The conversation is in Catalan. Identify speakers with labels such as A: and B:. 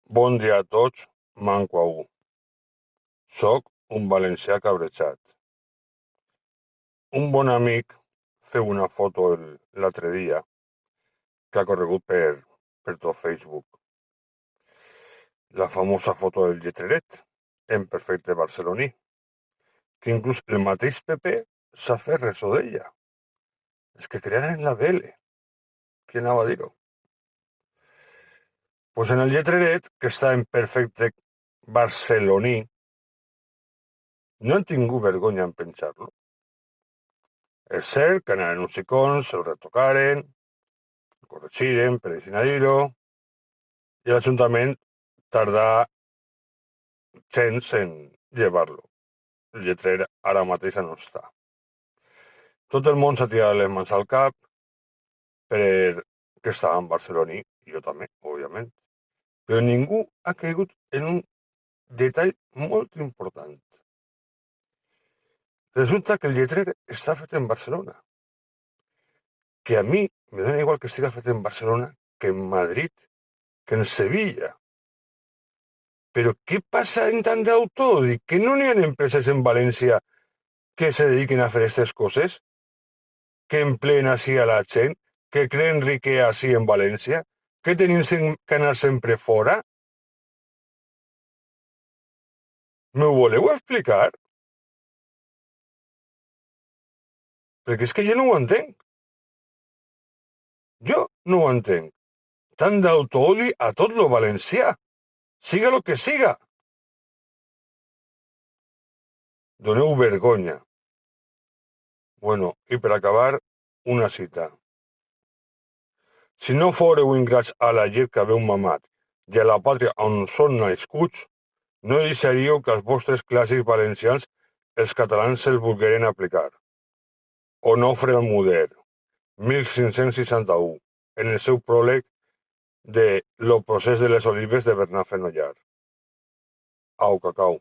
A: Bon dia a tots, manco a u. Soc un valencià cabrejat. Un bon amic feu una foto l'altre dia que ha corregut per tot Facebook. La famosa foto del lletreret, en perfecte barceloní, que inclús el mateix PP s'ha fet ressò d'ella. És que crearen la BL. Qui anava a dir-ho? Pues en el lletreret, que està en perfecte barceloní, no han tingut vergonya en penjar-lo. És cert que anaren uns icons, el retocaren, el corregiren, per així dir-ho, i l'Ajuntament tardà gens en llevar-lo. El lletrer ara mateix no està. Tot el món s'ha tirat les mans al cap perquè estava en barceloní, i jo també, òbviament. Però ningú ha caigut en un detall molt important. Resulta que el lletrer està fet en Barcelona. Que a mi me dona igual que estiga fet en Barcelona que en Madrid, que en Sevilla. Però què passa en tant d'autor? Que no n'hi ha empreses en València que se dediquen a fer aquestes coses? Que empleen així a la gent? Que creen riquesa així en València? Que tenim que anar sempre fora? M'ho voleu explicar? Perquè és que jo no ho entenc. Jo no ho entenc. Tant d'autoodi a tot lo valencià, siga lo que siga. Doneu vergonya. Bueno, i per acabar, una cita. Si no fóreu ingrats a la llet que haveu mamat i a la pàtria on són nascuts, no deixaríeu que als vostres clàssics valencians els catalans se'ls volgueren aplicar. Onofre Almuder, 1561, en el seu pròleg de Lo procés de les olives de Bernat Fenollar. Au, cacau.